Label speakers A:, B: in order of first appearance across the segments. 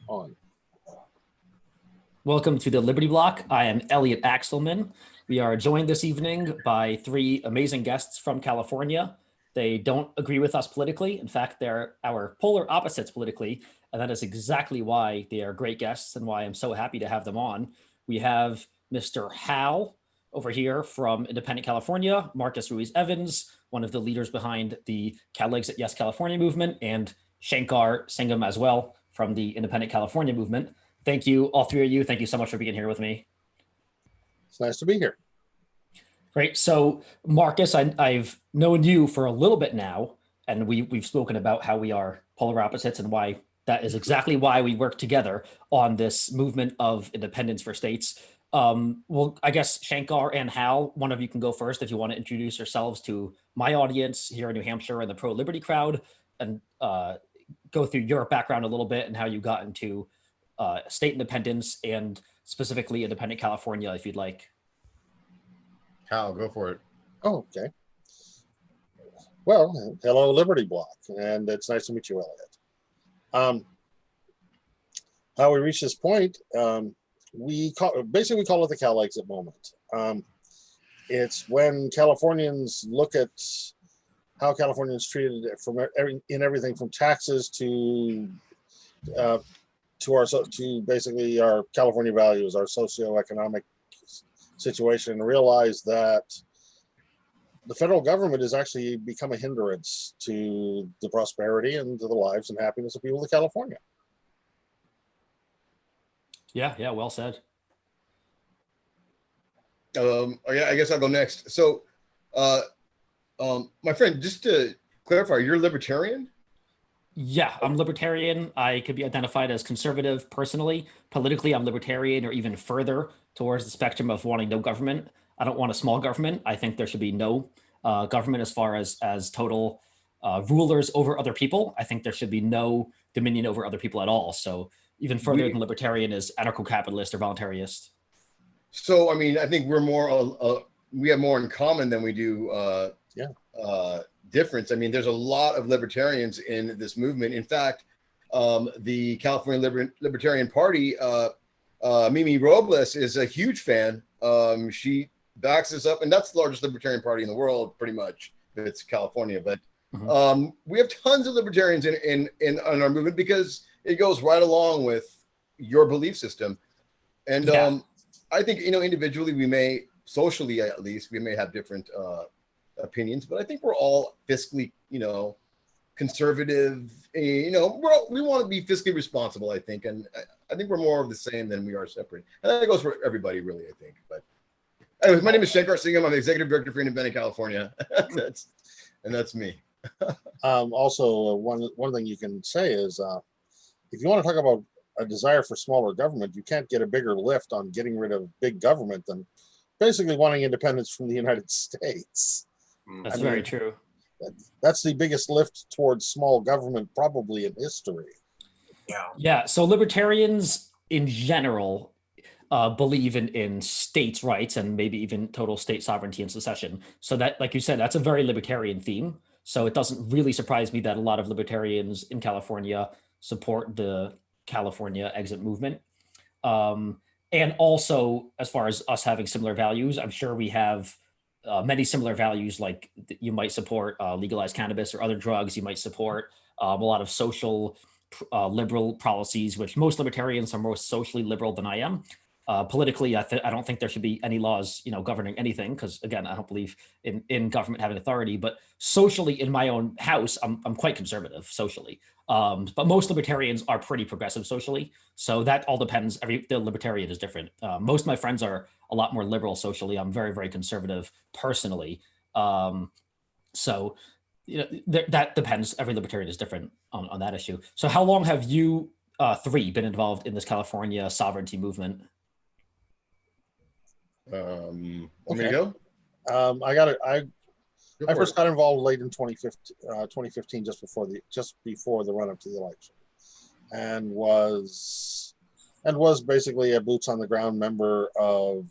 A: On.
B: Welcome to the Liberty Block. I am Elliot Axelman. We are joined this evening by three amazing guests from California. They don't agree with us politically. In fact, they're our polar opposites politically, and that is exactly why they are great guests and why I'm so happy to have them on. We have Mr. Hal over here from Independent California, Marcus Ruiz Evans, one of the leaders behind the Calexit Yes California movement, and Shankar Singham as well from the Independent California movement. Thank you, all three of you. Thank you so much for being here with me.
A: It's nice to be here.
B: Great. So, Marcus, I've known you for a little bit now, and we've spoken about how we are polar opposites and why that is exactly why we work together on this movement of independence for states. Well, I guess Shankar and Hal, one of you can go first if you want to introduce yourselves to my audience here in New Hampshire and the pro-liberty crowd, and go through your background a little bit and how you got into state independence and specifically independent California, if you'd like.
C: Hal, go for it.
A: Oh, okay. Well, hello, Liberty Block, and it's nice to meet you, Elliot. How we reached this point, we call it the Calexit moment. It's when Californians look at how Californians treated in everything from taxes to basically our California values, our socioeconomic situation, and realize that the federal government has actually become a hindrance to the prosperity and to the lives and happiness of people of California.
B: Yeah, well said.
C: I guess I'll go next. So, my friend, just to clarify, you're a libertarian?
B: Yeah, I'm libertarian. I could be identified as conservative personally. Politically, I'm libertarian or even further towards the spectrum of wanting no government. I don't want a small government. I think there should be no government as far as total rulers over other people. I think there should be no dominion over other people at all. So even further than libertarian is anarcho-capitalist or voluntarist.
C: So, I mean, I think we're more, we have more in common than we do difference. I mean, there's a lot of libertarians in this movement. In fact, the California Libertarian Party, Mimi Robles is a huge fan. She backs us up, and that's the largest libertarian party in the world, pretty much, if it's California. But we have tons of libertarians in our movement because it goes right along with your belief system. And I think, individually, we may, socially at least, we may have different opinions, but I think we're all fiscally, conservative. We want to be fiscally responsible, I think, and I think we're more of the same than we are separate. And that goes for everybody, really, I think. But anyways, my name is Shankar Singham. I'm the executive director for Independent California. that's me.
A: Also, one thing you can say is, if you want to talk about a desire for smaller government, you can't get a bigger lift on getting rid of big government than basically wanting independence from the United States.
B: That's very true.
A: That's the biggest lift towards small government probably in history.
B: Yeah. So libertarians in general believe in states' rights and maybe even total state sovereignty and secession. So that, like you said, that's a very libertarian theme. So it doesn't really surprise me that a lot of libertarians in California support the California exit movement. And also, as far as us having similar values, I'm sure we have many similar values, like you might support legalized cannabis or other drugs. You might support a lot of social liberal policies, which most libertarians are more socially liberal than I am. Politically, I don't think there should be any laws, governing anything, because again, I don't believe in government having authority. But socially, in my own house, I'm quite conservative socially. But most libertarians are pretty progressive socially. So that all depends. The libertarian is different. Most of my friends are a lot more liberal socially. I'm very, very conservative personally. So that depends. Every libertarian is different on that issue. So how long have you three been involved in this California sovereignty movement?
C: Want me to go?
A: I first got involved late in 2015, just before the run up to the election, and was basically a boots on the ground member of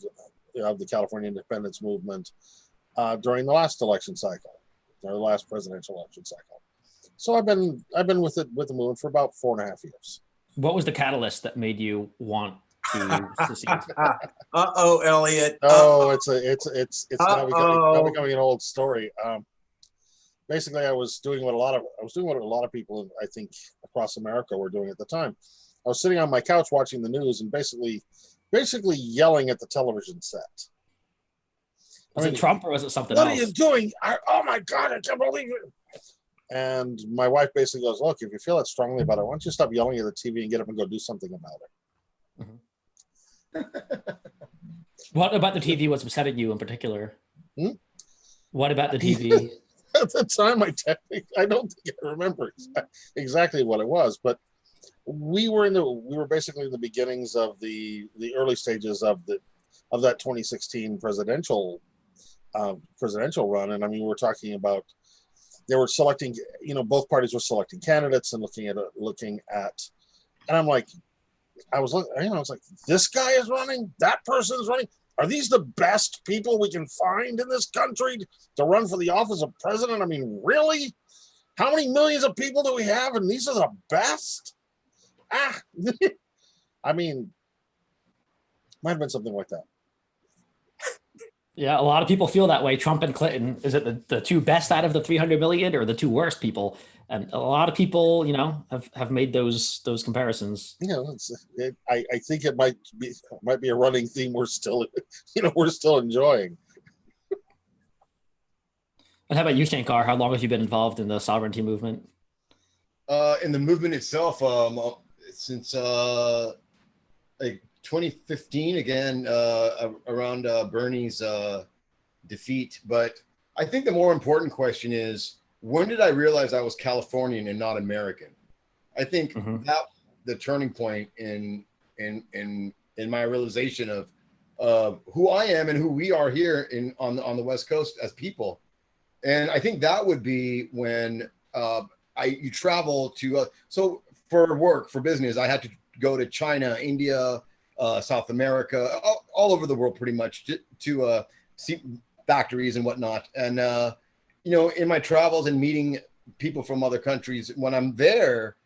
A: the California independence movement during the last election cycle, or the last presidential election cycle. So I've been with the movement for about 4.5 years.
B: What was the catalyst that made you want to secede?
D: Uh-oh, Elliot.
A: Oh, it's now
D: Uh-oh.
A: becoming an old story. Basically, I was doing what a lot of people, I think, across America were doing at the time. I was sitting on my couch watching the news and basically yelling at the television set.
B: Was it Trump or was it something
A: what
B: else?
A: are you doing? Oh my God, I can't believe it. And my wife basically goes, look, if you feel that strongly about it, why don't you stop yelling at the TV and get up and go do something about it?
B: Mm-hmm. What about the TV was upsetting you in particular? What about the TV?
A: At the time, I don't think I remember exactly what it was, but we were basically in the beginnings of the early stages of that 2016 presidential run, and I mean, we're talking about they were selecting, both parties were selecting candidates and looking at, and I'm like, I was like, this guy is running, that person is running. Are these the best people we can find in this country to run for the office of president? I mean, really? How many millions of people do we have? And these are the best? I mean, might have been something like that.
B: Yeah, a lot of people feel that way. Trump and Clinton, is it the two best out of the 300 million or the two worst people? And a lot of people, have made those comparisons.
A: I think it might be a running theme we're still enjoying.
B: And how about you, Shankar? How long have you been involved in the sovereignty movement?
C: In the movement itself, since like 2015, again, around Bernie's defeat. But I think the more important question is, when did I realize I was Californian and not American? I think that the turning point in my realization of who I am and who we are here on the West Coast as people. And I think that would be when you travel to so for work, for business, I had to go to China, India, South America, all over the world pretty much to see factories and whatnot. And in my travels and meeting people from other countries, when I'm there,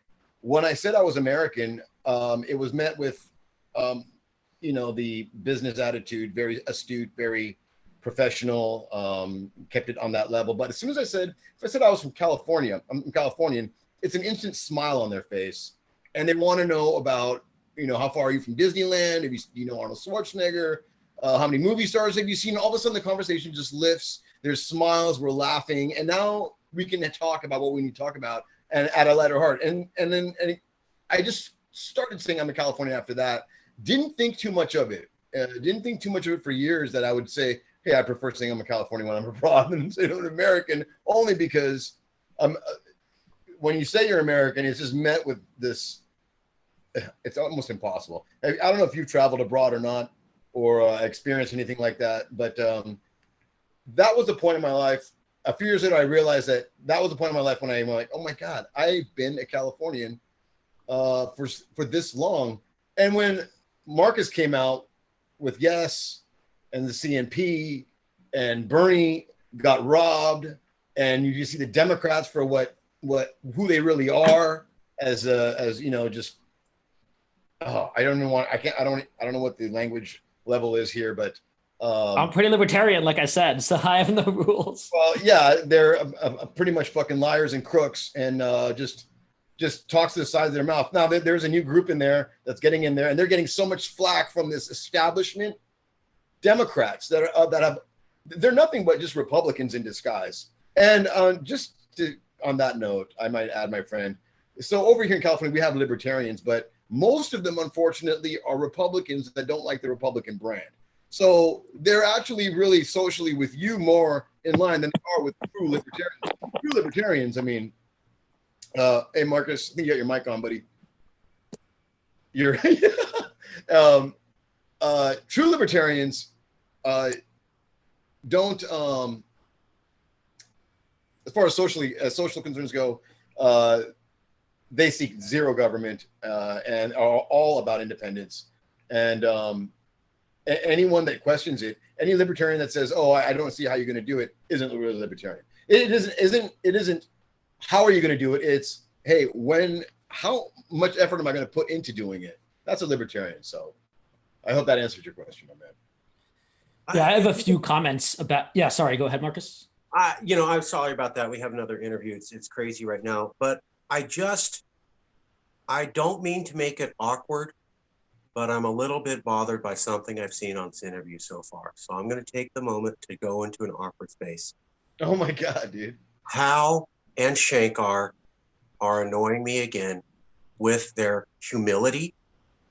C: when I said I was American, it was met with the business attitude, very astute, very professional, kept it on that level. But as soon as if I said I was from California, I'm Californian, it's an instant smile on their face. And they want to know about, how far are you from Disneyland? Have you know Arnold Schwarzenegger? How many movie stars have you seen? All of a sudden the conversation just lifts. There's smiles, we're laughing. And now we can talk about what we need to talk about and at a lighter heart. And I just started saying I'm a Californian after that. Didn't think too much of it. For years that I would say, hey, I prefer saying I'm a Californian when I'm abroad than saying I'm an American, only because when you say you're American, it's just met with this, it's almost impossible. I don't know if you've traveled abroad or not, or experienced anything like that, but that was the point in my life. A few years later, I realized that was the point in my life when I went like, oh my God, I've been a Californian for this long. And when Marcus came out with Yes and the CNP and Bernie got robbed, and you see the Democrats for who they really are as just I don't know what the language level is here, but
B: I'm pretty libertarian, like I said, so I have no rules.
C: Well, yeah, they're pretty much fucking liars and crooks, and just talks to the side of their mouth. Now there's a new group in there that's getting in there, and they're getting so much flack from this establishment Democrats they're nothing but just Republicans in disguise. And on that note, I might add, my friend, so over here in California, we have libertarians, but most of them, unfortunately, are Republicans that don't like the Republican brand. So they're actually really socially with you more in line than they are with true libertarians. True libertarians, I mean, hey, Marcus, I think you got your mic on, buddy. You're true libertarians don't, as far as social concerns go, they seek zero government and are all about independence. And anyone that questions it, any libertarian that says, "Oh, I don't see how you're going to do it," isn't really libertarian. It isn't. How are you going to do it? It's, hey, how much effort am I going to put into doing it? That's a libertarian. So I hope that answered your question, my man.
B: Yeah, I have a few comments about. Yeah, sorry. Go ahead, Marcus.
E: I'm sorry about that. We have another interview. It's crazy right now, but I don't mean to make it awkward, but I'm a little bit bothered by something I've seen on this interview so far. So I'm going to take the moment to go into an awkward space.
C: Oh my God, dude.
E: Hal and Shankar are annoying me again with their humility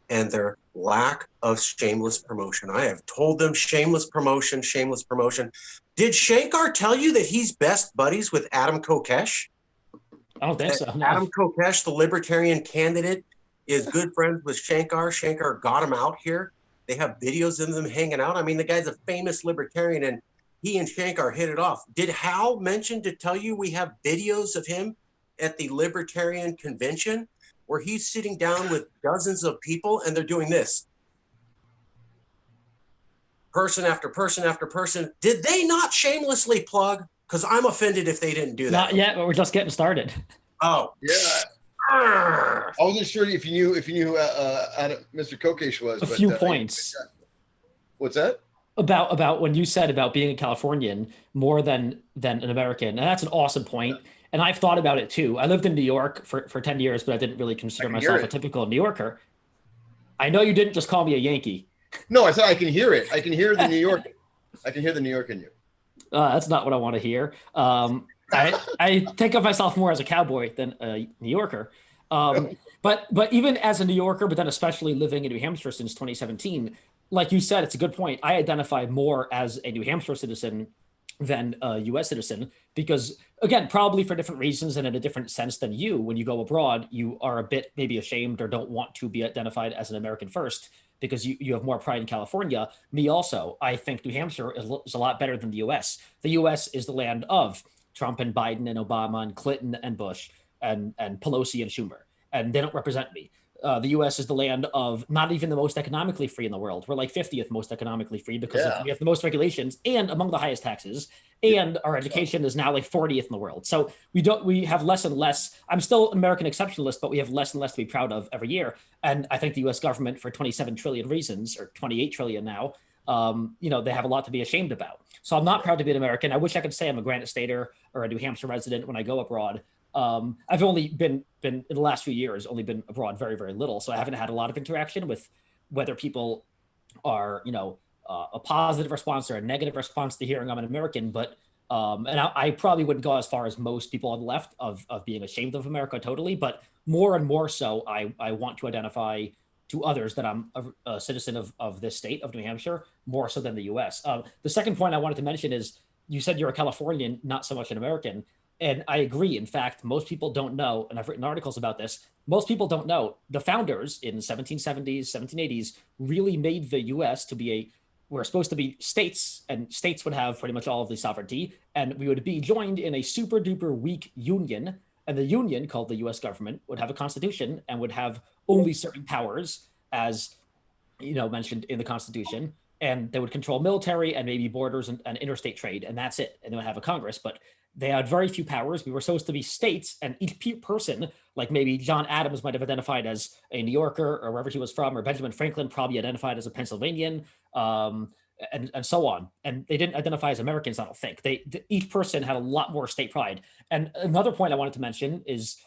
E: and their lack of shameless promotion. I have told them shameless promotion, shameless promotion. Did Shankar tell you that he's best buddies with Adam Kokesh?
B: I don't think so. No.
E: Adam Kokesh, the libertarian candidate, is good friends with Shankar. Shankar got him out here. They have videos of them hanging out. I mean, the guy's a famous libertarian, and he and Shankar hit it off. Did Hal mention to tell you we have videos of him at the Libertarian Convention where he's sitting down with dozens of people and they're doing this? Person after person after person. Did they not shamelessly plug? Because I'm offended if they didn't do that.
B: Not yet, but we're just getting started.
E: Oh.
C: Yeah. I wasn't sure if you knew who Mr. Kokesh was.
B: A few points.
C: What's that?
B: About when you said about being a Californian more than an American, and that's an awesome point. And I've thought about it too. I lived in New York for 10 years, but I didn't really consider myself a typical New Yorker. I know you didn't just call me a Yankee.
C: No, I said I can hear it. I can hear the New York. I can hear the New York in you.
B: That's not what I want to hear. I think of myself more as a cowboy than a New Yorker. But even as a New Yorker, but then especially living in New Hampshire since 2017, like you said, it's a good point. I identify more as a New Hampshire citizen than a U.S. citizen because, again, probably for different reasons and in a different sense than you. When you go abroad, you are a bit maybe ashamed or don't want to be identified as an American first because you have more pride in California. Me also. I think New Hampshire is a lot better than the U.S. The U.S. is the land of Trump and Biden and Obama and Clinton and Bush and Pelosi and Schumer, and they don't represent me. The U.S. is the land of not even the most economically free in the world. We're like 50th most economically free because we have the most regulations and among the highest taxes, and our education is now like 40th in the world. So we have less and less. I'm still an American exceptionalist, but we have less and less to be proud of every year. And I think the U.S. government, for 27 trillion reasons, or 28 trillion now, they have a lot to be ashamed about. So I'm not proud to be an American. I wish I could say I'm a Granite Stater or a New Hampshire resident when I go abroad. I've only been in the last few years, only been abroad very, very little. So I haven't had a lot of interaction with whether people are, a positive response or a negative response to hearing I'm an American. But I probably wouldn't go as far as most people on the left of being ashamed of America totally. But more and more so, I want to identify to others that I'm a citizen of this state of New Hampshire, more so than the U.S. The second point I wanted to mention is you said you're a Californian, not so much an American. And I agree. In fact, most people don't know, and I've written articles about this, most people don't know the founders in the 1770s, 1780s really made the U.S. to be we're supposed to be states, and states would have pretty much all of the sovereignty, and we would be joined in a super duper weak union, and the union, called the U.S. government, would have a constitution and would have only certain powers, as mentioned in the Constitution, and they would control military and maybe borders and interstate trade, and that's it. And they would have a Congress, but they had very few powers. We were supposed to be states, and each person, like maybe John Adams might have identified as a New Yorker or wherever he was from, or Benjamin Franklin probably identified as a Pennsylvanian, and so on. And they didn't identify as Americans, I don't think. Each person had a lot more state pride. And another point I wanted to mention is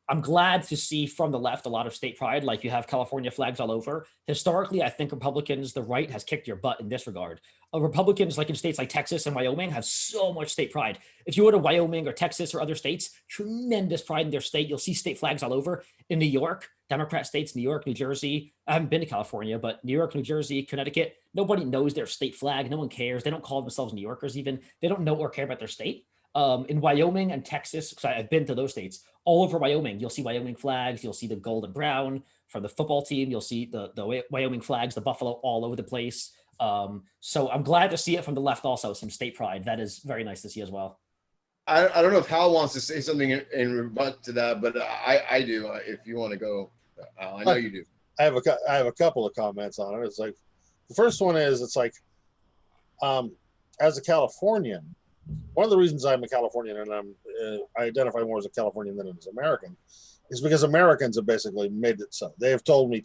B: I'm glad to see from the left a lot of state pride, like you have California flags all over. Historically, I think Republicans, the right, has kicked your butt in this regard. Republicans, like in states like Texas and Wyoming, have so much state pride. If you go to Wyoming or Texas or other states, tremendous pride in their state. You'll see state flags all over. In New York, Democrat states, New York, New Jersey. I haven't been to California, but New York, New Jersey, Connecticut, nobody knows their state flag. No one cares. They don't call themselves New Yorkers even. They don't know or care about their state. In Wyoming and Texas, because I've been to those states, all over Wyoming, you'll see Wyoming flags. You'll see the gold and brown from the football team. You'll see the Wyoming flags, the buffalo, all over the place. So I'm glad to see it from the left also, some state pride. That is very nice to see as well.
C: I don't know if Hal wants to say something in rebut to that, but I do. If you want to go, I know you do.
A: I have a couple of comments on it. It's like, the first one is, it's like, as a Californian, one of the reasons I'm a Californian and I identify more as a Californian than as an American is because Americans have basically made it so. They have told me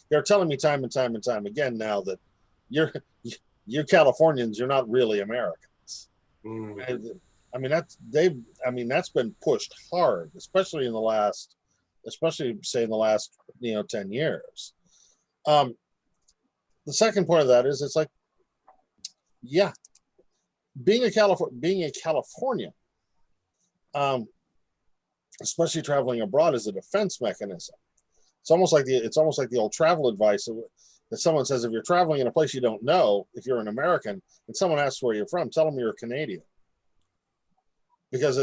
A: they're telling me time and time and time again now that you're Californians, you're not really Americans.
E: Mm.
A: I mean that's been pushed hard, especially in the last 10 years. The second point of that is it's like, yeah, being a Californian, especially traveling abroad, is a defense mechanism. It's almost like the old travel advice that someone says, if you're traveling in a place you don't know, if you're an American and someone asks where you're from, tell them you're a Canadian. Because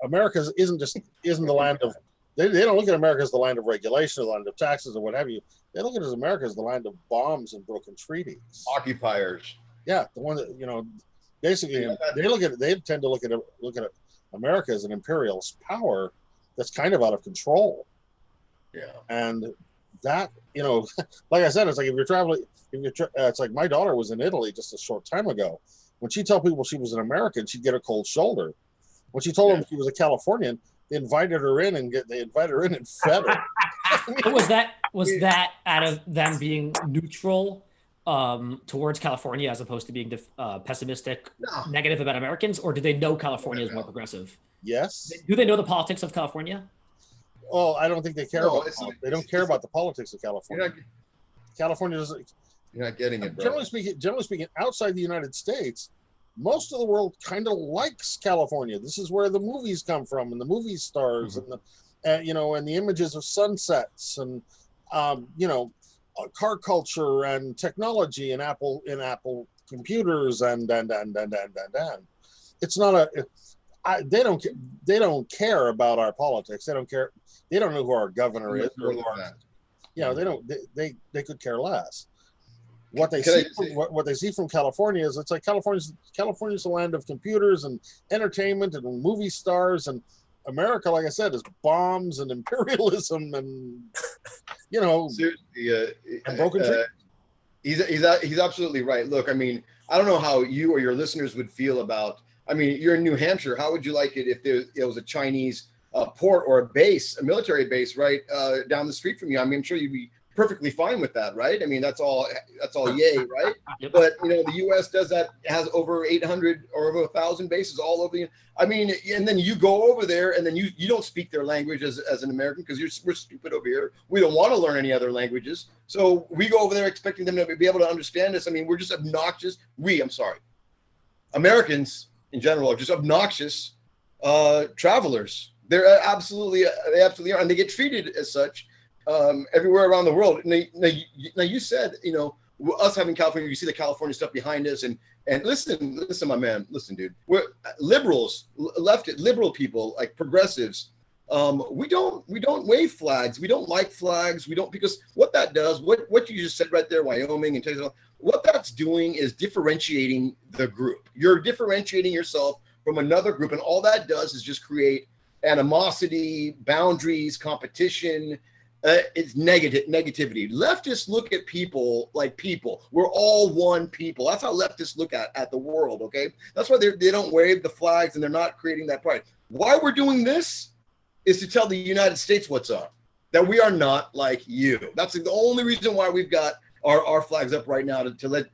A: America isn't the land of, they don't look at America as the land of regulation, or the land of taxes, or what have you. They look at it as America as the land of bombs and broken treaties.
C: Occupiers.
A: Yeah, the one that basically they tend to look at America as an imperialist power that's kind of out of control.
C: Yeah,
A: and that like I said, it's like if you're traveling, it's like my daughter was in Italy just a short time ago. When she told people she was an American, she'd get a cold shoulder. When she told them she was a Californian, they invited her in and fed her.
B: But was that out of them being neutral towards California as opposed to being pessimistic, negative about Americans, or did they know California is more progressive?
A: Yes.
B: Do they know the politics of California?
A: Well, I don't think they care they don't care about the politics of California. California doesn't. You're not getting it, bro. Generally speaking, outside the United States, most of the world kind of likes California. This is where the movies come from, and the movie stars, and the images of sunsets, and car culture and technology, and Apple computers, and it's not they don't care about our politics. They don't care. They don't know who our governor is. They could care less. What they see from California is it's like California's the land of computers and entertainment and movie stars, and America, like I said, is bombs and imperialism and and broken treaties.
C: He's absolutely right. Look, I mean, I don't know how you or your listeners would feel about. I mean, you're in New Hampshire. How would you like it if there was a Chinese port or a military base right down the street from you? I mean, I'm sure you'd be perfectly fine with that, right? I mean, that's all yay, right? Yep. But the U.S. does that, has over 800 or over 1,000 bases all over the. I mean, and then you go over there, and then you don't speak their language as an American because we're stupid over here. We don't want to learn any other languages, so we go over there expecting them to be able to understand us. I mean, we're just obnoxious. Americans in general are just obnoxious travelers. They absolutely are, and they get treated as such everywhere around the world. Now you said, us having California, you see the California stuff behind us, and listen, my man, listen, dude. We're liberals, liberal people, like progressives. We don't wave flags. We don't like flags. We don't, because what that does, what you just said right there, Wyoming and Texas, what that's doing is differentiating the group. You're differentiating yourself from another group, and all that does is just create animosity, boundaries, competition. It's negativity. Leftists look at people like people. We're all one people. That's how leftists look at the world, okay? That's why they don't wave the flags, and they're not creating that pride. Why we're doing this is to tell the United States what's up, that we are not like you. That's the only reason why we've got our flags up right now, to let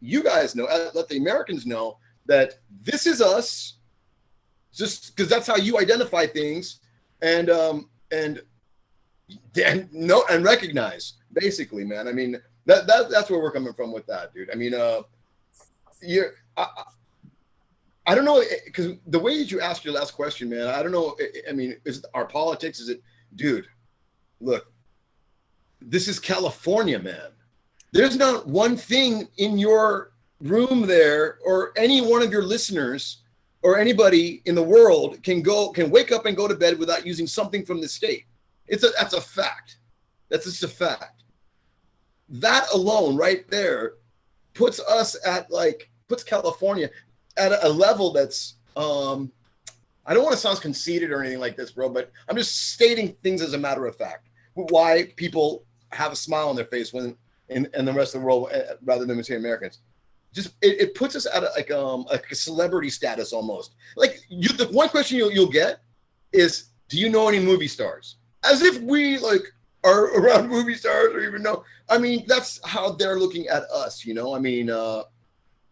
C: you guys know, let the Americans know that this is us, just because that's how you identify things, and recognize, basically, man. I mean, that's where we're coming from with that, dude. I mean, I don't know, because the way that you asked your last question, man, I don't know. I mean, is it our politics? Is it, dude? Look, this is California, man. There's not one thing in your room there, or any one of your listeners, or anybody in the world can wake up and go to bed without using something from the state. That's a fact. That's just a fact. That alone right there puts California at a level that's, I don't want to sound conceited or anything like this, bro, but I'm just stating things as a matter of fact. Why people have a smile on their face when in the rest of the world, rather than say Americans. Just it puts us at a celebrity status almost. Like the one question you'll get is, do you know any movie stars? as if we like are around movie stars or even know. I mean, that's how they're looking at us, you know. I mean,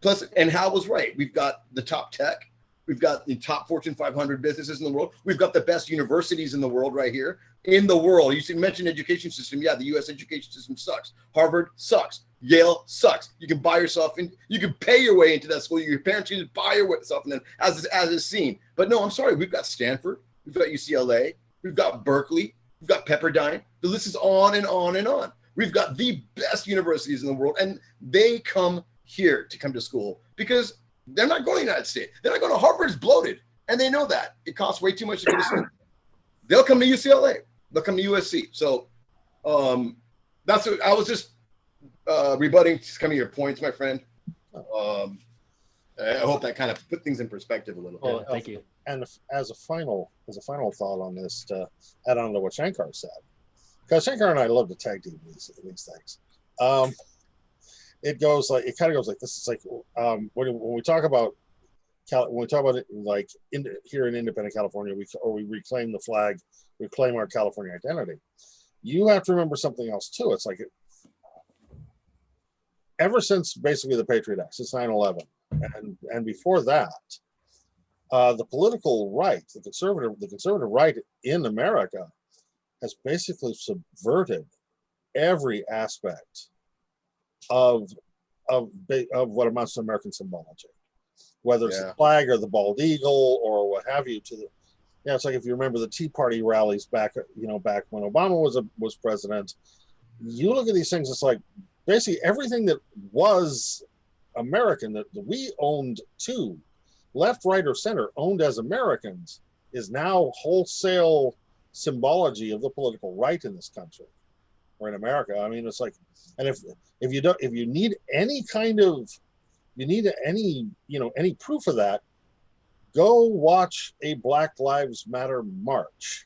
C: plus, and Hal was right. We've got the top tech. We've got the top Fortune 500 businesses in the world. We've got the best universities in the world right here. In the world, you mentioned education system. Yeah, the U.S. education system sucks. Harvard sucks. Yale sucks. You can buy yourself in. You can pay your way into that school. Your parents can just buy yourself in, as is seen. But no, I'm sorry. We've got Stanford. We've got UCLA. We've got Berkeley. We've got Pepperdine. The list is on and on and on. We've got the best universities in the world, and they come here to come to school because they're not going to the United States. They're not going to Harvard. It's bloated, and they know that. It costs way too much to go to school. They'll come to UCLA. They'll come to USC. So that's what I was just rebutting some of your points, my friend. I hope that kind of put things in perspective a little bit.
B: Well, thank you.
A: And as a final thought on this, to add on to what Shankar said, because Shankar and I love to tag team these things. It kind of goes like this. It's like when we talk about it, like here in independent California, we reclaim the flag, reclaim our California identity. You have to remember something else too. It's like ever since basically the Patriot Act, since 9/11, and before that, the political right, the conservative right in America, has basically subverted every aspect of what amounts to American symbology, whether it's the flag or the bald eagle or what have you. It's like if you remember the Tea Party rallies back when Obama was president. You look at these things, it's like basically everything that was American that we owned too, left, right, or center, owned as Americans, is now wholesale symbology of the political right in this country or in America. I mean, it's like, and if you need any proof of that, go watch a Black Lives Matter march.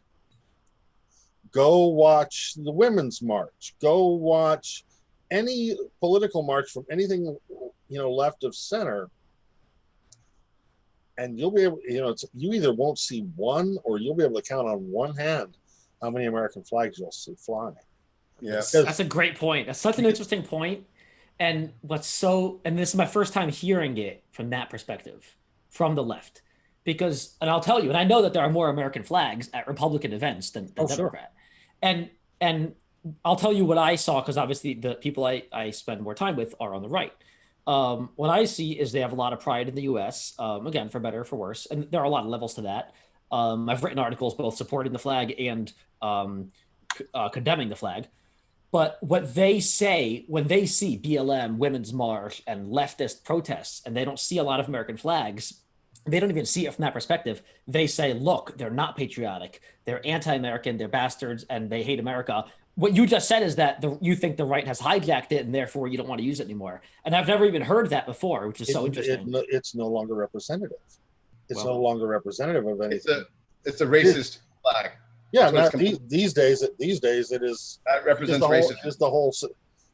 A: Go watch the Women's March. Go watch any political march from anything, left of center. And you'll be able, you either won't see one or you'll be able to count on one hand how many American flags you'll see flying.
C: Yeah,
B: that's a great point. That's such an interesting point. And this is my first time hearing it from that perspective, from the left. Because, and I'll tell you, and I know that there are more American flags at Republican events than Democrat. Sure. And I'll tell you what I saw, because obviously the people I spend more time with are on the right. What I see is they have a lot of pride in the U.S., again, for better or for worse. And there are a lot of levels to that. I've written articles both supporting the flag and condemning the flag. But what they say when they see BLM, Women's March, and leftist protests, and they don't see a lot of American flags, they don't even see it from that perspective. They say, look, they're not patriotic. They're anti-American. They're bastards, and they hate America. What you just said is that you think the right has hijacked it, and therefore you don't want to use it anymore. And I've never even heard that before, which is so interesting.
A: It's no longer representative. It's no longer representative of anything.
C: It's a racist flag.
A: Yeah, these days it is.
C: That represents racism.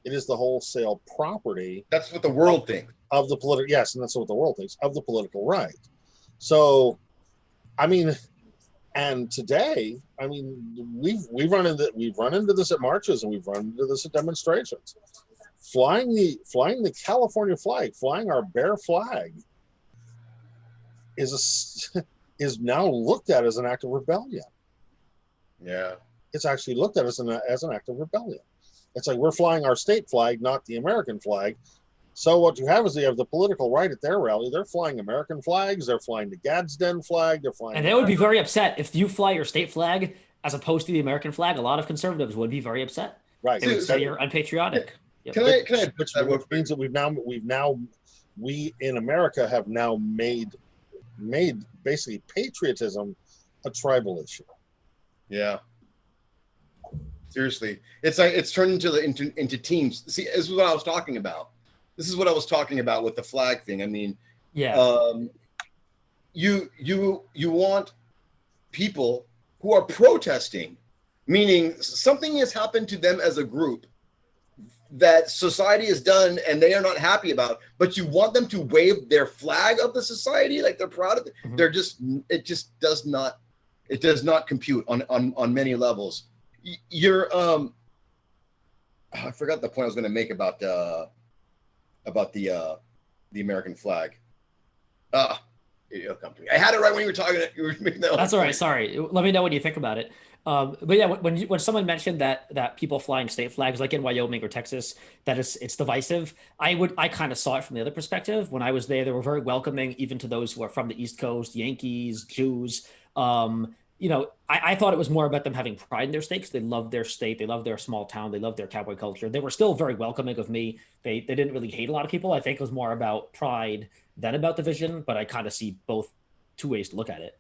A: It is the wholesale property.
C: That's what the world thinks
A: of the political. Yes, and that's what the world thinks of the political right. So, I mean, and today, I mean, we've run into this at marches, and we've run into this at demonstrations. Flying the California flag, flying our bear flag, is now looked at as an act of rebellion.
C: Yeah,
A: it's actually looked at as an act of rebellion. It's like we're flying our state flag, not the American flag. So what you have is you have the political right at their rally. They're flying American flags. They're flying the Gadsden flag. They're flying.
B: And they would be very upset if you fly your state flag as opposed to the American flag. A lot of conservatives would be very upset.
A: Right.
B: They would say you're unpatriotic.
C: Can I
A: which means that we in America have now made basically patriotism a tribal issue.
C: Yeah. Seriously, it's like it's turned into teams. See, this is what I was talking about. This is what I was talking about with the flag thing. I mean,
B: yeah.
C: You want people who are protesting, meaning something has happened to them as a group that society has done and they are not happy about, but you want them to wave their flag of the society like they're proud of it. Mm-hmm. It does not compute on many levels. you're I forgot the point I was going to make about the American flag. It'll come to me. I had it right when you were talking. You were making that.
B: That's all right. Sorry. Let me know what you think about it. But yeah, when someone mentioned that people flying state flags, like in Wyoming or Texas, that it's divisive. I kind of saw it from the other perspective. When I was there, they were very welcoming, even to those who are from the East Coast, Yankees, Jews. I thought it was more about them having pride in their state because they love their state, they love their small town, they love their cowboy culture. They were still very welcoming of me. They didn't really hate a lot of people. I think it was more about pride than about division, but I kind of see both two ways to look at it.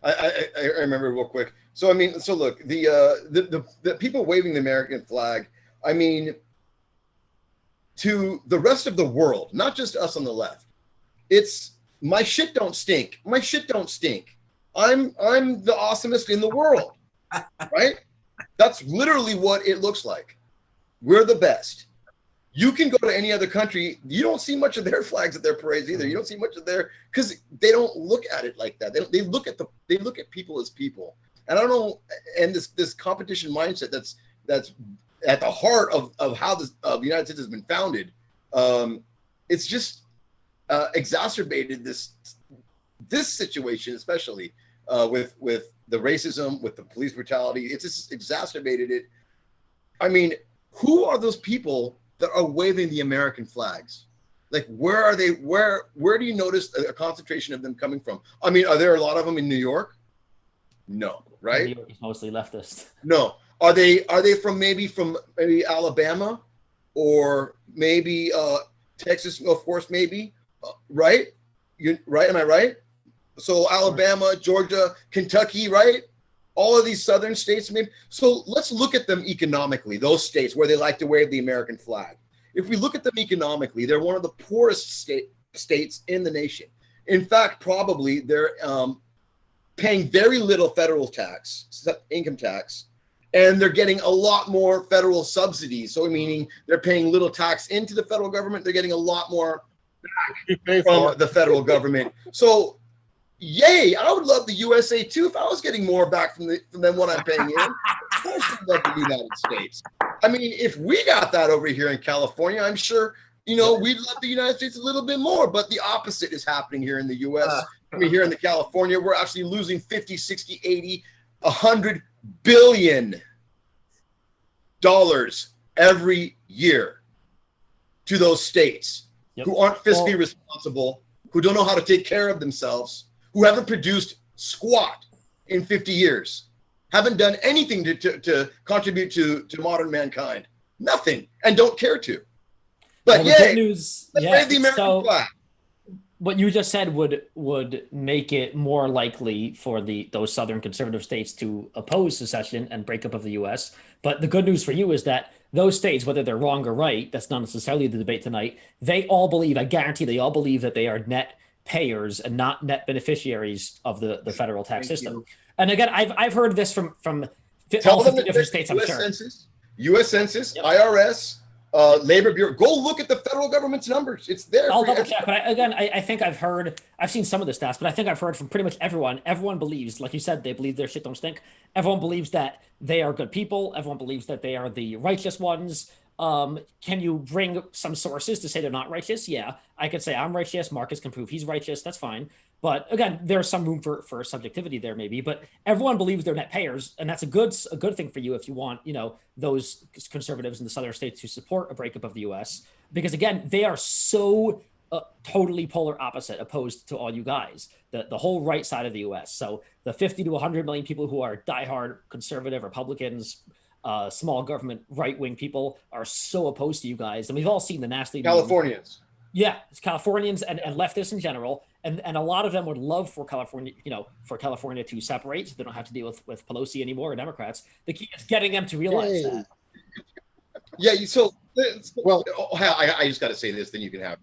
C: I remember real quick. So I mean, so look, the people waving the American flag, I mean, to the rest of the world, not just us on the left, it's my shit don't stink. My shit don't stink. I'm the awesomest in the world, right? That's literally what it looks like. We're the best. You can go to any other country. You don't see much of their flags at their parades either. You don't see much of their, because they don't look at it like that. They look at people as people. And I don't know. And this competition mindset that's at the heart of how the United States has been founded. It's just exacerbated this situation, especially with the racism, with the police brutality. It's just exacerbated it. I mean, who are those people that are waving the American flags? Like, where are they? Where do you notice a concentration of them coming from? I mean, are there a lot of them in New York? No, right?
B: New York is mostly leftist.
C: No. Are they from maybe Alabama or maybe Texas, of course, maybe, right? Right? Am I right? So Alabama, Georgia, Kentucky, right? All of these southern states, maybe. So let's look at them economically, those states where they like to wave the American flag. If we look at them economically, they're one of the poorest states in the nation. In fact, probably they're paying very little federal tax, income tax, and they're getting a lot more federal subsidies. So meaning they're paying little tax into the federal government. They're getting a lot more back from the federal government. So yay, I would love the USA too if I was getting more back from them what I'm paying in. Of course I'd love the United States. I mean, if we got that over here in California, I'm sure, we'd love the United States a little bit more, but the opposite is happening here in the US. I mean, here in the California, we're actually losing 50, 60, 80, $100 billion every year to those states who aren't fiscally responsible, who don't know how to take care of themselves, who haven't produced squat in 50 years, haven't done anything to contribute to modern mankind. Nothing, and don't care to. But
B: the good news,
C: the American flag.
B: What you just said would make it more likely for those southern conservative states to oppose secession and breakup of the U.S. But the good news for you is that those states, whether they're wrong or right, that's not necessarily the debate tonight. They all believe, I guarantee, they all believe that they are net payers and not net beneficiaries of the federal tax system. And again, I've heard this from all 50 different states. I'm sure.
C: U.S. Census, IRS. Labor Bureau. Go look at the federal government's numbers. It's there.
B: I'll double check. But I think I've seen some of the stats, but I think I've heard from pretty much everyone. Everyone believes, like you said, they believe their shit don't stink. Everyone believes that they are good people. Everyone believes that they are the righteous ones. Can you bring some sources to say they're not righteous? Yeah, I could say I'm righteous. Marcus can prove he's righteous. That's fine. But again, there's some room for subjectivity there, maybe. But everyone believes they're net payers, and that's a good thing for you if you want, those conservatives in the southern states to support a breakup of the U.S. Because again, they are so totally polar opposite, opposed to all you guys, the whole right side of the U.S. So the 50 to 100 million people who are diehard conservative Republicans, small government right-wing people are so opposed to you guys, and we've all seen the nasty
C: Californians.
B: Yeah, it's Californians and leftists in general, and a lot of them would love for California, California to separate, so they don't have to deal with Pelosi anymore or Democrats. The key is getting them to realize that.
C: Yeah. So well, I just got to say this, then you can have.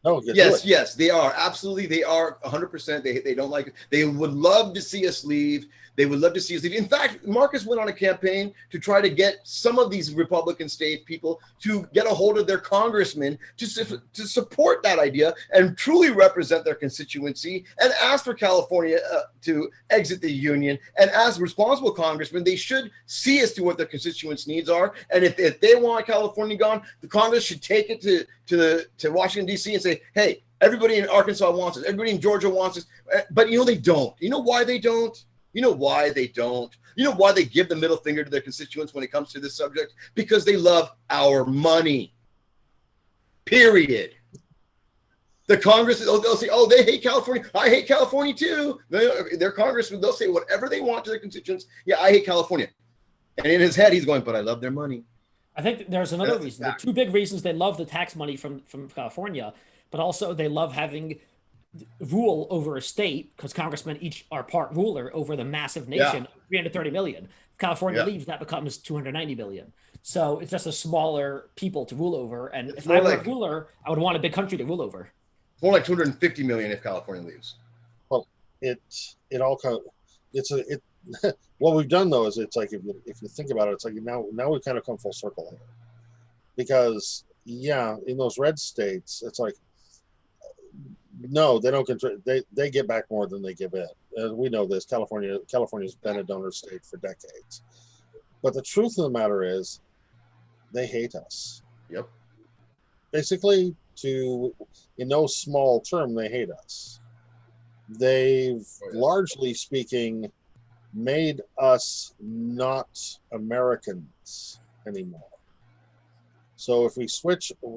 A: No, you do
C: Yes,
A: it.
C: yes, they are. Absolutely, they are 100%. They don't like it. They would love to see us leave. They would love to see us leave. In fact, Marcus went on a campaign to try to get some of these Republican state people to get a hold of their congressmen to support that idea and truly represent their constituency and ask for California to exit the union. And as responsible congressmen, they should see as to what their constituents' needs are. And if they want California gone, the Congress should take it to Washington, D.C. and say, hey, everybody in Arkansas wants it. Everybody in Georgia wants it. But they don't. You know why they don't? You know why they don't? You know why they give the middle finger to their constituents when it comes to this subject? Because they love our money. Period. The Congress, they'll say, oh, they hate California. I hate California too. Their congressmen, they'll say whatever they want to their constituents. Yeah, I hate California. And in his head, he's going, but I love their money.
B: I think there's another
C: That's
B: reason. The two big reasons they love the tax money from California, but also they love having rule over a state because congressmen each are part ruler over the massive nation, 330 million. If California leaves, that becomes 290 million. So it's just a smaller people to rule over. And if I were a ruler, I would want a big country to rule over.
C: More like 250 million if California leaves.
A: Well, it all kind of, what we've done though is it's like if you think about it, it's like now we've kind of come full circle here, because in those red states, it's like no, they don't control. They get back more than they give in. We know this. California's been a donor state for decades, but the truth of the matter is, they hate us.
C: Yep.
A: Basically, in no small term, they hate us. They've largely speaking made us not Americans anymore. So if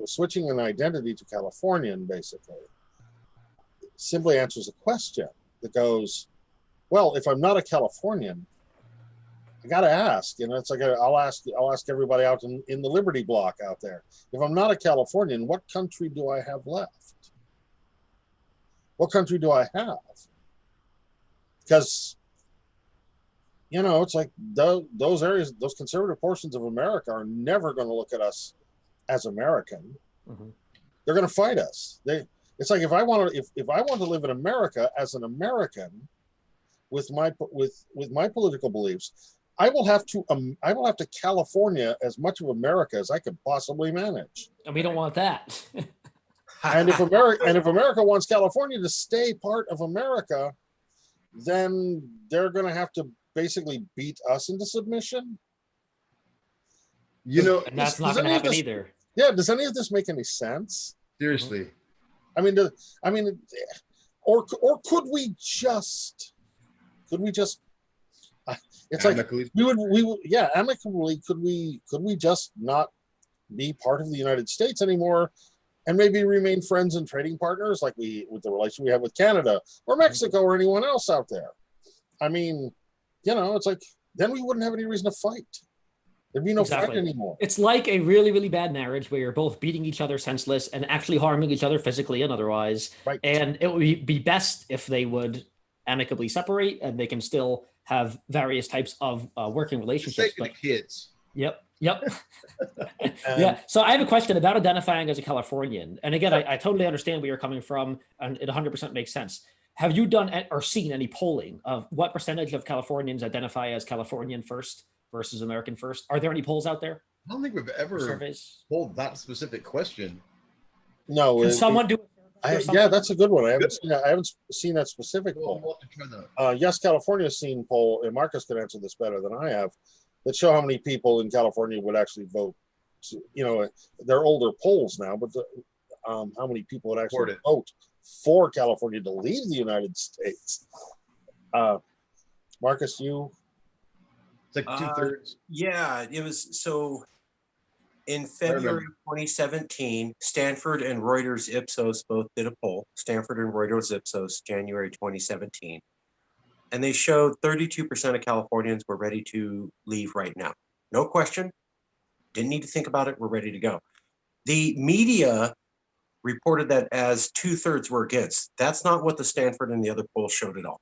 A: switching an identity to Californian, basically, simply answers a question that goes, well, if I'm not a Californian, I got to ask. It's like I'll ask everybody out in the Liberty Block out there. If I'm not a Californian, what country do I have left? What country do I have? Because it's like those areas, those conservative portions of America are never going to look at us as American. Mm-hmm. They're going to fight us. It's like if I want to live in America as an American with my political beliefs, I will have to California as much of America as I could possibly manage.
B: And we don't want that.
A: And if America wants California to stay part of America, then they're going to have to basically beat us into submission.
B: And that's not going to happen either.
A: Yeah, does any of this make any sense?
C: Seriously.
A: Or could we just? It's amicably. Amicably. Could we just not be part of the United States anymore, and maybe remain friends and trading partners with the relation we have with Canada or Mexico or anyone else out there? It's like then we wouldn't have any reason to fight. There'd be no fight anymore.
B: It's like a really, really bad marriage where you're both beating each other senseless and actually harming each other physically and otherwise.
A: Right. And
B: it would be best if they would amicably separate and they can still have various types of working relationships.
C: But kids.
B: Yep. Yeah. So I have a question about identifying as a Californian. And again, I totally understand where you're coming from, and it 100% makes sense. Have you done or seen any polling of what percentage of Californians identify as Californian first versus American first? Are there any polls out there?
C: I don't think we've ever polled that specific question.
A: No.
B: Can someone do it?
A: Yeah, that's a good one. I haven't seen that specific poll.
C: We'll have to try that.
A: Yes, California's seen poll, and Marcus could answer this better than I have, that show how many people in California would actually vote. They're older polls now, but how many people would actually vote for California to leave the United States? Marcus, you?
C: It's like 2/3.
E: Yeah, it was so. In February 2017, Stanford and Reuters Ipsos both did a poll. Stanford and Reuters Ipsos, January 2017. And they showed 32% of Californians were ready to leave right now. No question. Didn't need to think about it. We're ready to go. The media reported that as 2/3 were against. That's not what the Stanford and the other polls showed at all.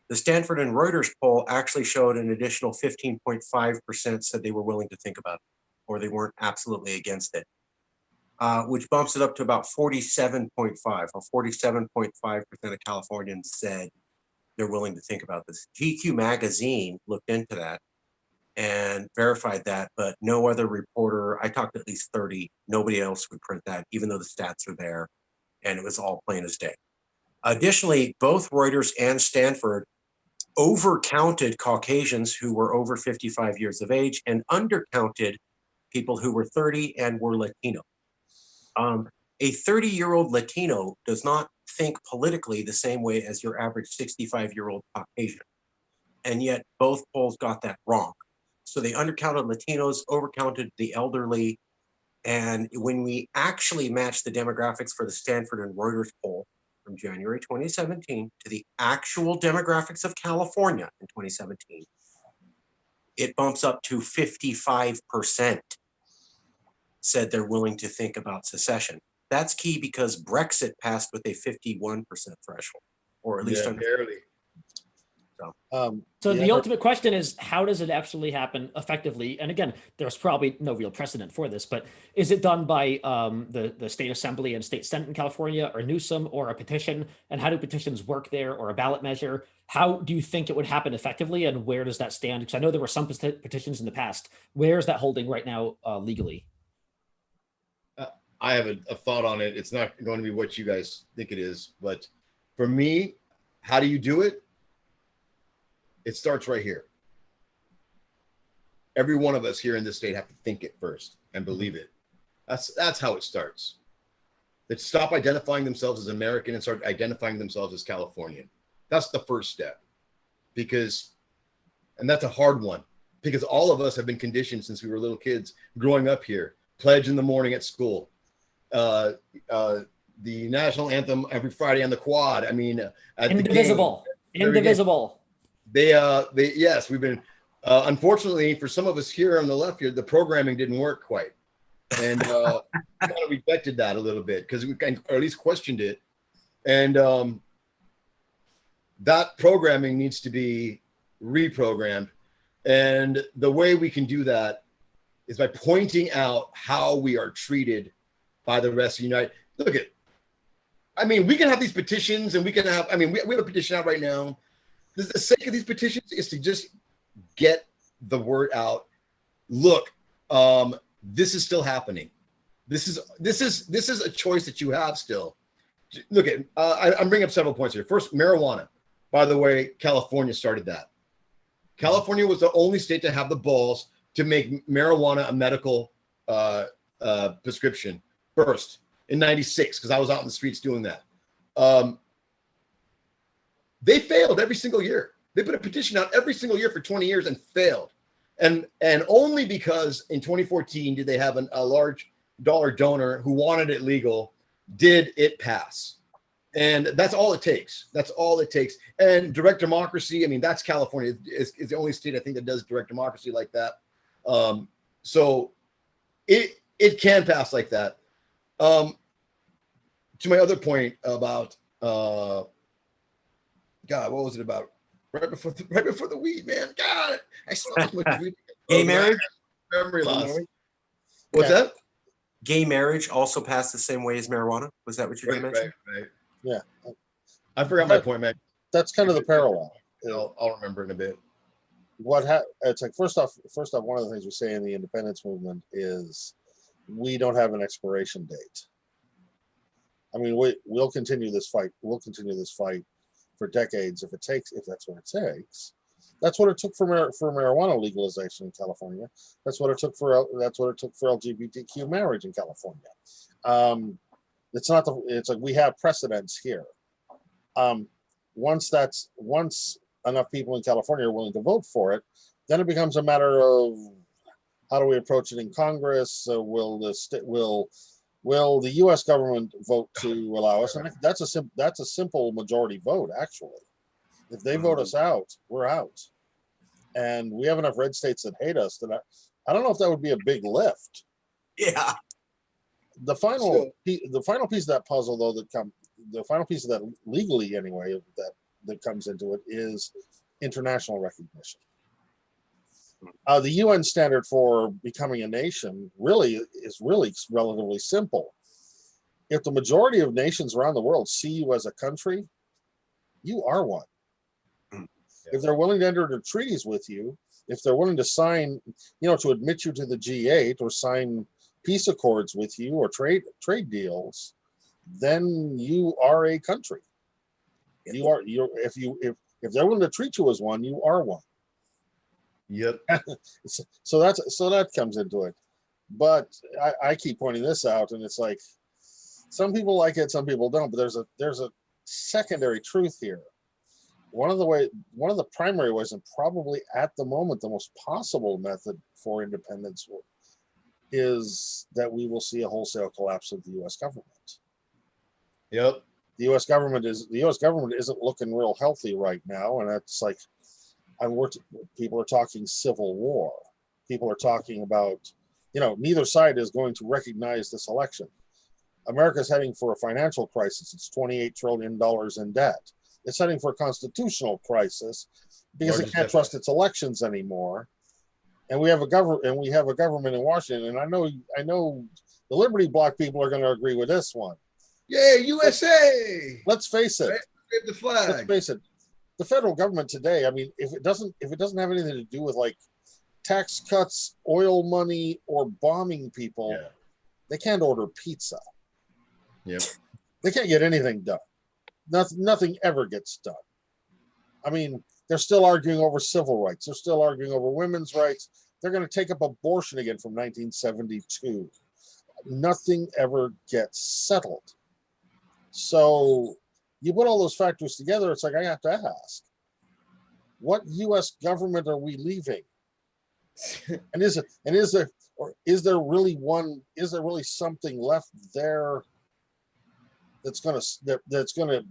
E: The Stanford and Reuters poll actually showed an additional 15.5% said they were willing to think about it, or they weren't absolutely against it. which bumps it up to about 47.5. Or 47.5% of Californians said they're willing to think about this. GQ magazine looked into that and verified that, but no other reporter, I talked to at least 30, nobody else would print that, even though the stats are there, and it was all plain as day. Additionally, both Reuters and Stanford overcounted Caucasians who were over 55 years of age and undercounted people who were 30 and were Latino. A 30-year-old Latino does not think politically the same way as your average 65-year-old Caucasian. And yet both polls got that wrong. So they undercounted Latinos, overcounted the elderly. And when we actually matched the demographics for the Stanford and Reuters poll from January 2017 to the actual demographics of California in 2017, it bumps up to 55% said they're willing to think about secession. That's key because Brexit passed with a 51% threshold, or at least
C: barely.
B: So the ultimate question is, how does it actually happen effectively? And again, there's probably no real precedent for this, but is it done by the state assembly and state senate in California, or Newsom, or a petition? And how do petitions work there, or a ballot measure? How do you think it would happen effectively, and where does that stand? Because I know there were some petitions in the past. Where is that holding right now legally?
C: I have a thought on it. It's not going to be what you guys think it is, but for me, how do you do it? It starts right here. Every one of us here in this state have to think it first and believe it. That's how it starts. They stop identifying themselves as American and start identifying themselves as Californian. That's the first step, and that's a hard one, because all of us have been conditioned since we were little kids growing up here. Pledge in the morning at school, the national anthem every Friday on the quad. I mean, at
B: Indivisible.
C: The game,
B: Indivisible.
C: Yes, we've been, unfortunately for some of us here on the left here, the programming didn't work quite. And kind of rejected that a little bit, because we kind, or at least questioned it. And that programming needs to be reprogrammed. And the way we can do that is by pointing out how we are treated by the rest of the United. Look at, I mean, we can have these petitions, and we can have, I mean, we have a petition out right now. The sake of these petitions is to just get the word out. Look, this is still happening. This is a choice that you have still. Look at, I'm bringing up several points here. First, marijuana. By the way, California started that. California was the only state to have the balls to make marijuana a medical prescription first in '96, because I was out in the streets doing that. They failed every single year. They put a petition out every single year for 20 years and failed. And only because in 2014 did they have a large dollar donor who wanted it legal, did it pass. And that's all it takes. That's all it takes. And direct democracy, I mean, that's California is the only state I think that does direct democracy like that. So it can pass like that. To my other point about God, what was it about? Right before the weed, man. God, I smell so much weed.
E: Gay marriage?
C: Memory loss. What's that?
E: Gay marriage also passed the same way as marijuana. Was that what you mentioned?
C: Right.
A: Yeah.
C: I forgot my point, man.
A: That's kind of the parallel.
C: I'll remember in a bit.
A: It's like, first off, one of the things we say in the independence movement is we don't have an expiration date. I mean, we'll continue this fight. We'll continue this fight for decades if that's what it takes. That's what it took for marijuana legalization in California. That's what it took for LGBTQ marriage in California. It's like we have precedents here. Once enough people in California are willing to vote for it, then it becomes a matter of how do we approach it in Congress? Will the U.S. government vote to allow us? And that's a simple majority vote, actually. If they vote us out, we're out. And we have enough red states that hate us that I don't know if that would be a big lift.
E: Yeah.
A: The final piece of that puzzle, though, the final piece of that legally anyway that comes into it is international recognition. The UN standard for becoming a nation is relatively simple. If the majority of nations around the world see you as a country, you are one. If they're willing to enter into treaties with you, if they're willing to sign, to admit you to the G8 or sign peace accords with you or trade deals, then you are a country. If they're willing to treat you as one, you are one.
C: Yep.
A: So that comes into it. But I keep pointing this out, and it's like some people like it, some people don't. But there's a secondary truth here. One of the primary ways, and probably at the moment the most possible method for independence, is that we will see a wholesale collapse of the U.S. government.
C: Yep.
A: The U.S. government isn't looking real healthy right now, and that's like people are talking civil war. People are talking about, neither side is going to recognize this election. America's heading for a financial crisis. It's $28 trillion in debt. It's heading for a constitutional crisis because it can't trust its elections anymore. And we have a government in Washington, and I know the Liberty Bloc people are going to agree with this one.
C: Yeah, USA.
A: Let's face it.
C: Wave the flag.
A: Let's face it. The federal government today, I mean, if it doesn't have anything to do with like tax cuts, oil money, or bombing people, they can't order pizza.
C: Yep.
A: They can't get anything done. Nothing ever gets done. I mean, they're still arguing over civil rights. They're still arguing over women's rights. They're going to take up abortion again from 1972. Nothing ever gets settled. So you put all those factors together, it's like I have to ask, what U.S. government are we leaving? And is there really something left there that's going to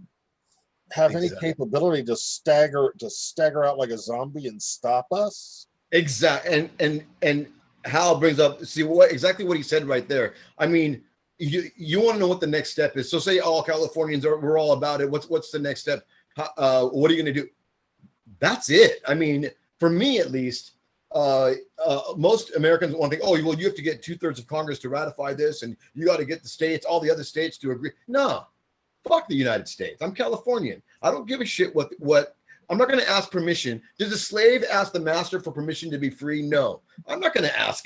A: have any capability to stagger out like a zombie and stop us?
C: Exactly. And Hal brings up, exactly what he said right there. I mean, you want to know what the next step is. So say all Californians we're all about it. What's the next step? What are you going to do? That's it. I mean, for me at least, most Americans want to think, oh, well, you have to get 2/3 of Congress to ratify this, and you got to get all the other states to agree. No, fuck the United States. I'm Californian. I don't give a shit what. I'm not going to ask permission. Does a slave ask the master for permission to be free? No, I'm not going to ask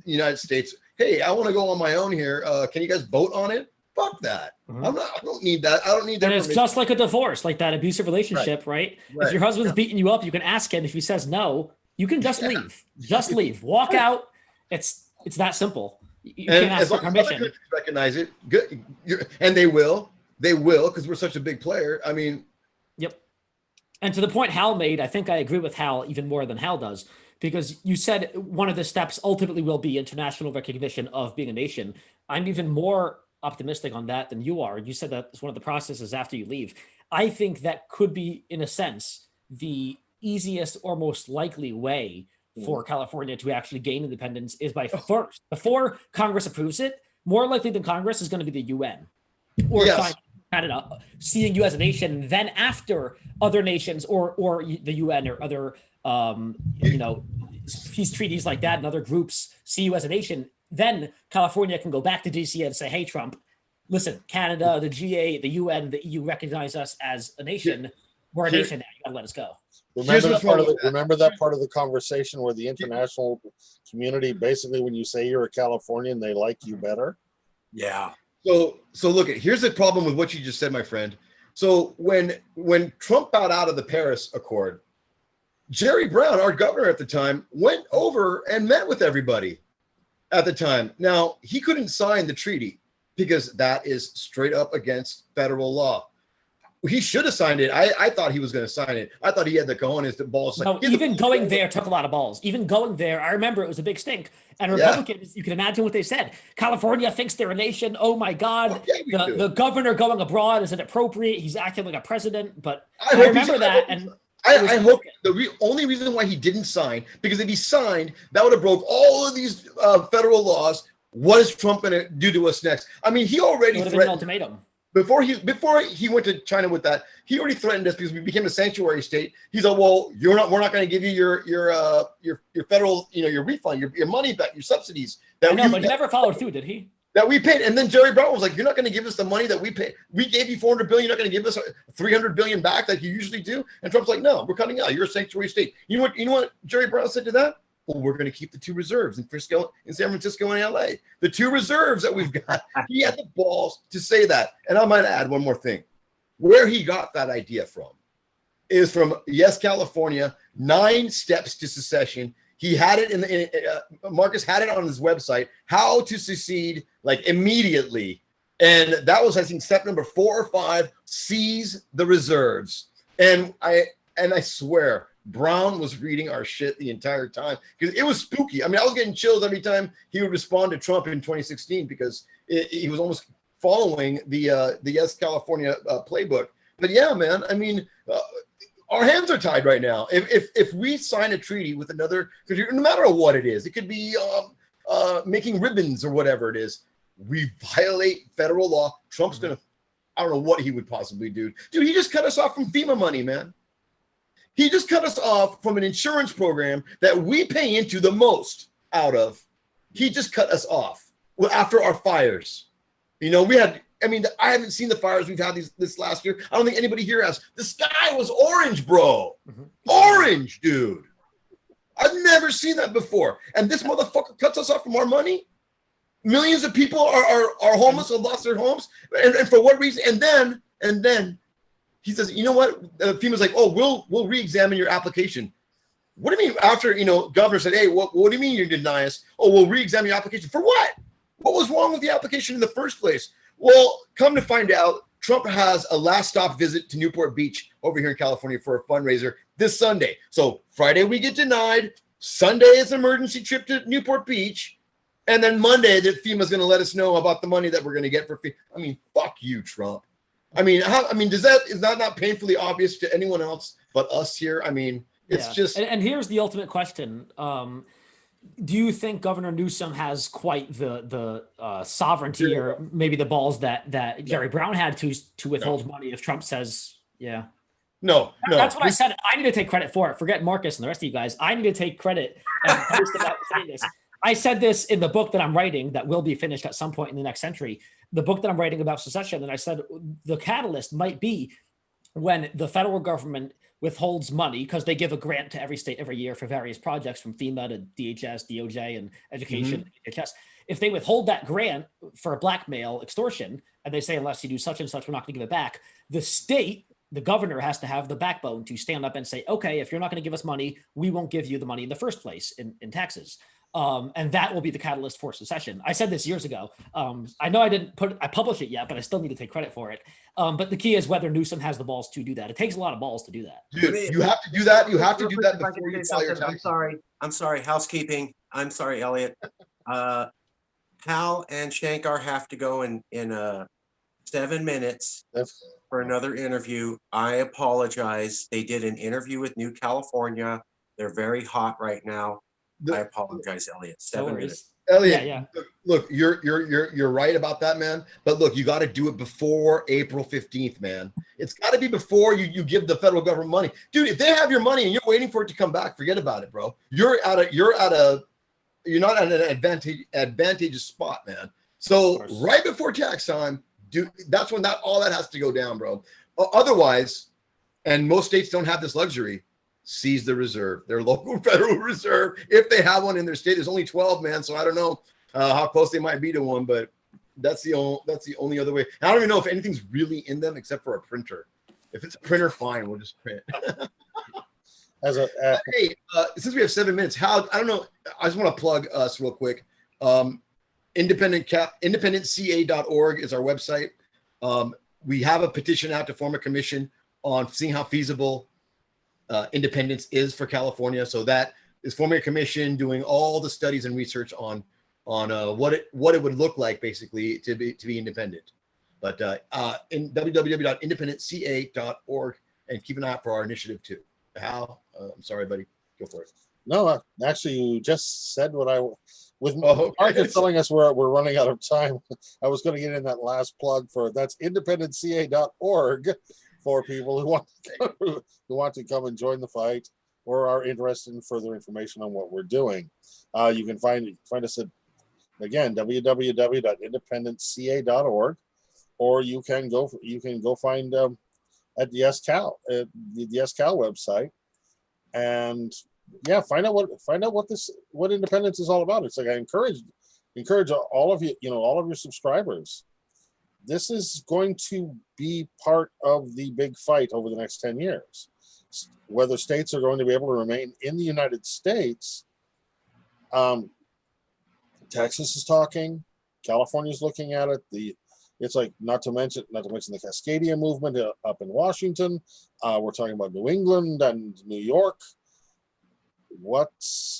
C: the United States, hey, I want to go on my own here. Can you guys vote on it? Fuck that. I don't need that. I don't need that.
B: And it's just like a divorce, like that abusive relationship, right? If your husband's beating you up, you can ask him. If he says no, you can just leave. Just leave. Walk out. It's that simple. You can't ask for permission.
C: Recognize it. Good. And they will. They will, because we're such a big player. I mean.
B: Yep. And to the point Hal made, I think I agree with Hal even more than Hal does, because you said one of the steps ultimately will be international recognition of being a nation. I'm even more optimistic on that than you are. You said that it's one of the processes after you leave. I think that could be, in a sense, the easiest or most likely way for California to actually gain independence is by first, before Congress approves it, more likely than Congress is going to be the UN or Canada seeing you as a nation. Then after other nations or the UN or other peace treaties like that and other groups see you as a nation, then California can go back to DC and say, hey, Trump, listen, Canada, the G8, the UN, the EU recognize us as a nation. We're a nation now. You gotta let us go.
A: Remember that part of the conversation where the international community, basically, when you say you're a Californian, they like you better?
E: Yeah.
C: So look, here's the problem with what you just said, my friend. So when Trump bowed out of the Paris Accord, Jerry Brown, our governor at the time, went over and met with everybody at the time. Now, he couldn't sign the treaty because that is straight up against federal law. He should have signed it. I thought he was going to sign it. I thought he had the cojones, the balls.
B: No, even going there took a lot of balls. Even going there, I remember it was a big stink. And Republicans, you can imagine what they said. California thinks they're a nation. Oh my God. The governor going abroad is inappropriate. He's acting like a president. But I remember that. And
C: I hope the only reason why he didn't sign, because if he signed, that would have broke all of these federal laws. What is Trump going to do to us next? I mean, he already
B: threatened an ultimatum.
C: before he went to China with that, he already threatened us because we became a sanctuary state. He's like, well, we're not going to give you your federal, your refund, your money back, your subsidies.
B: I know, but he never followed through, did he?
C: That we paid. And then Jerry Brown was like, you're not going to give us the money that we paid. We gave you $400 billion. You're not going to give us $300 billion back like you usually do. And Trump's like, no, we're cutting out. You're a sanctuary state. You know what Jerry Brown said to that? Well, we're going to keep the 2 reserves in San Francisco and LA. The 2 reserves that we've got. He had the balls to say that. And I might add one more thing. Where he got that idea from is from Yes, California, 9 steps to secession. He had it Marcus had it on his website, how to secede like immediately. And that was, I think, step number 4 or 5, seize the reserves. And I swear, Brown was reading our shit the entire time because it was spooky. I mean, I was getting chills every time he would respond to Trump in 2016 because he was almost following the Yes California playbook. But yeah, man, I mean, our hands are tied right now. If we sign a treaty with another, because no matter what it is, it could be making ribbons or whatever it is, we violate federal law. Trump's gonna, I don't know what he would possibly do. Dude, he just cut us off from FEMA money, man. He just cut us off from an insurance program that we pay into the most out of. He just cut us off after our fires. I haven't seen the fires we've had this last year. I don't think anybody here has. The sky was orange, bro. Orange, dude. I've never seen that before. And this motherfucker cuts us off from our money. Millions of people are homeless and lost their homes. And for what reason? And then he says, you know what? FEMA's like, oh, we'll re-examine your application. What do you mean after, governor said, hey, what do you mean you deny us? Oh, we'll re-examine your application. For what? What was wrong with the application in the first place? Well, come to find out, Trump has a last stop visit to Newport Beach over here in California for a fundraiser this Sunday. So Friday we get denied. Sunday is an emergency trip to Newport Beach. And then Monday that FEMA's going to let us know about the money that we're going to get for FEMA. I mean, fuck you, Trump. Is that not painfully obvious to anyone else but us here? I mean, it's just.
B: And here's the ultimate question. Do you think Governor Newsom has quite the sovereignty or maybe the balls that Jerry Brown had to withhold money if Trump says, yeah?
C: No.
B: That's what I said. I need to take credit for it. Forget Marcus and the rest of you guys. I need to take credit as a person about saying this. I said this in the book that I'm writing that will be finished at some point in the next century, the book that I'm writing about secession. And I said the catalyst might be when the federal government withholds money because they give a grant to every state every year for various projects from FEMA to DHS, DOJ, and education, DHS. If they withhold that grant for blackmail extortion and they say, unless you do such and such, we're not going to give it back, the state, the governor has to have the backbone to stand up and say, okay, if you're not going to give us money, we won't give you the money in the first place in taxes. And that will be the catalyst for secession. I said this years ago. I know I published it yet, but I still need to take credit for it. But the key is whether Newsom has the balls to do that. It takes a lot of balls to do that.
C: Dude, you have to do that. You have to do that before you file your taxes.
E: I'm sorry. Housekeeping. I'm sorry, Elliot. Hal and Shankar have to go in 7 minutes for another interview. I apologize. They did an interview with New California. They're very hot right now. I apologize, Elliot. 7 minutes.
C: Elliot,
B: yeah.
C: Look, you're right about that, man. But look, you got to do it before April 15th, man. It's got to be before you give the federal government money, dude. If they have your money and you're waiting for it to come back, forget about it, bro. You're not at an advantageous spot, man. So right before tax time, dude, that's when all that has to go down, bro. Otherwise, and most states don't have this luxury. Seize the reserve, their local federal reserve, if they have one in their state. There's only 12, man, so I don't know how close they might be to one, but that's the only other way. And I don't even know if anything's really in them except for a printer. If it's a printer, fine, we'll just print. Hey, since we have 7 minutes, how I don't know. I just want to plug us real quick. Independentca.org is our website. We have a petition out to form a commission on seeing how feasible independence is for California. So that is forming a commission, doing all the studies and research on what it would look like basically to be independent. But in www.independentca.org, and keep an eye out for our initiative too. Hal, I'm sorry, buddy, go for it.
A: No, actually, you just said what I with
C: Oh,
A: Marcus telling us we're running out of time, I was going to get in that last plug for that's independentca.org for people who want to come and join the fight or are interested in further information on what we're doing. You can find us at, again, www.independentca.org, or you can go find at the SCAL, the SCAL website, and yeah, find out what independence is all about. It's like I encourage all of you, all of your subscribers. This is going to be part of the big fight over the next 10 years. Whether states are going to be able to remain in the United States. Texas is talking, California's looking at it. It's like not to mention the Cascadia movement up in Washington. We're talking about New England and New York. We're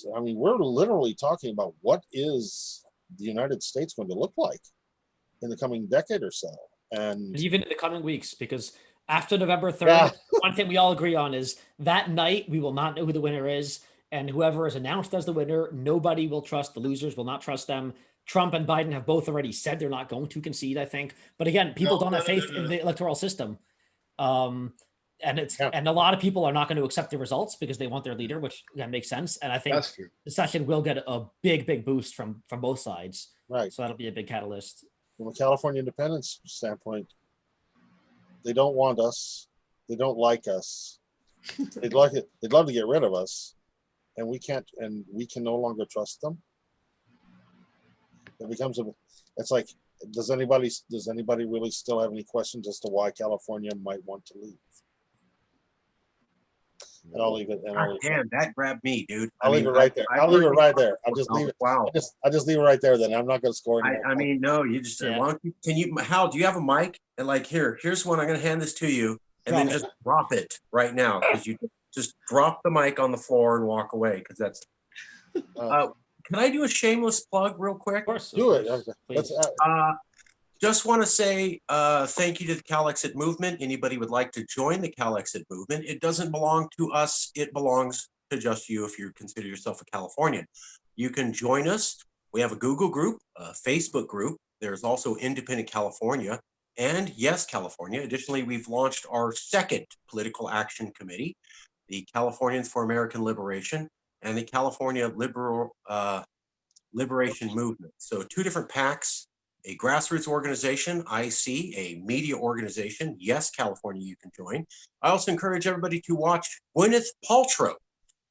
A: literally talking about what is the United States going to look like in the coming decade or so, and
B: even in the coming weeks, because after November 3rd,
A: Yeah.
B: one thing we all agree on is that night we will not know who the winner is, and whoever is announced as the winner, nobody will trust. The losers will not trust them. Trump and Biden have both already said they're not going to concede, I think. But again, people don't have faith in the electoral system. And a lot of people are not going to accept the results because they want their leader, which again makes sense. And I think
C: That's true.
B: the session will get a big boost from both sides.
A: Right.
B: So that'll be a big catalyst.
A: From a California independence standpoint, they don't want us. They don't like us. They'd love to get rid of us, and we can't. And we can no longer trust them. It becomes it's like, does anybody really still have any questions as to why California might want to leave? And I'll leave it.
E: Damn, that grabbed me, dude.
A: I'll leave it right there. I'll leave it right there. I'll just leave it.
E: Wow.
A: I'll just leave it right there. Then I'm not going to score anymore.
E: I mean, no, you just why don't you, can you, Hal? Do you have a mic? And like, here's one. I'm going to hand this to you, and then just drop it right now, because you just drop the mic on the floor and walk away, because that's. Can I do a shameless plug real quick?
B: Of course.
A: Do it.
B: Please.
E: Just want to say thank you to the Calexit movement. Anybody would like to join the Calexit movement, it doesn't belong to us. It belongs to just you if you consider yourself a Californian. You can join us. We have a Google group, a Facebook group. There's also Independent California and Yes California. Additionally, we've launched our second political action committee, the Californians for American Liberation and the California Liberation Movement. So 2 different PACs. A grassroots organization, IC, a media organization. Yes, California, you can join. I also encourage everybody to watch Gwyneth Paltrow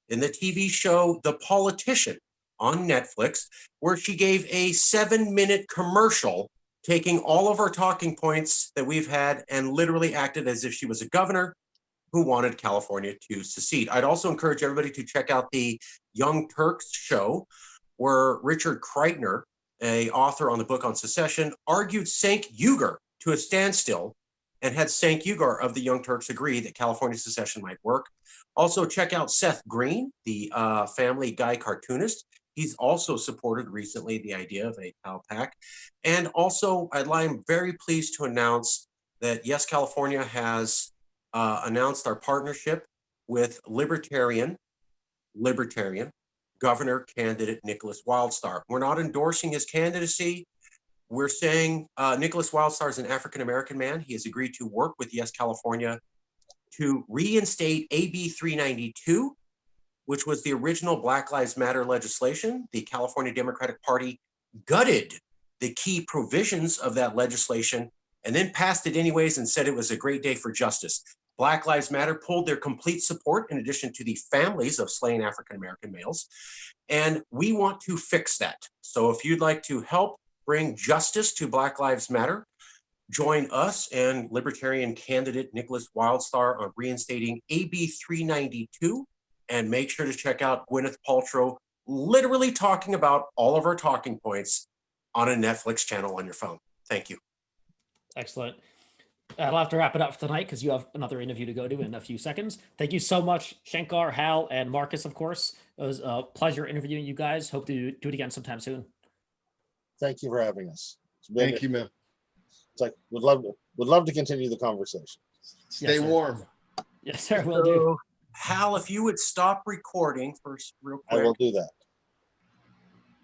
E: in the TV show The Politician on Netflix, where she gave a 7-minute commercial taking all of our talking points that we've had and literally acted as if she was a governor who wanted California to secede. I'd also encourage everybody to check out the Young Turks show, where Richard Kreitner, an author on the book on secession, argued Cenk-Uygur to a standstill and had Cenk-Uygur of the Young Turks agree that California secession might work. Also, check out Seth Green, the Family Guy cartoonist. He's also supported recently the idea of a Cal PAC. And also, I'm very pleased to announce that Yes California has announced our partnership with Libertarian Governor candidate Nicholas Wildstar. We're not endorsing his candidacy. We're saying Nicholas Wildstar is an African-American man. He has agreed to work with Yes California to reinstate AB 392, which was the original Black Lives Matter legislation. The California Democratic Party gutted the key provisions of that legislation and then passed it anyways and said it was a great day for justice. Black Lives Matter pulled their complete support in addition to the families of slain African-American males. And we want to fix that. So if you'd like to help bring justice to Black Lives Matter, join us and Libertarian candidate Nicholas Wildstar on reinstating AB 392. And make sure to check out Gwyneth Paltrow literally talking about all of our talking points on a Netflix channel on your phone. Thank you.
B: Excellent. I'll have to wrap it up for tonight because you have another interview to go to in a few seconds. Thank you so much, Shankar, Hal, and Marcus, of course. It was a pleasure interviewing you guys. Hope to do it again sometime soon.
A: Thank you for having us.
C: Thank you, man.
A: It's like would love to continue the conversation.
C: Stay warm.
B: Yes, sir. Will do.
E: Hal, if you would stop recording first real quick.
A: I will do that.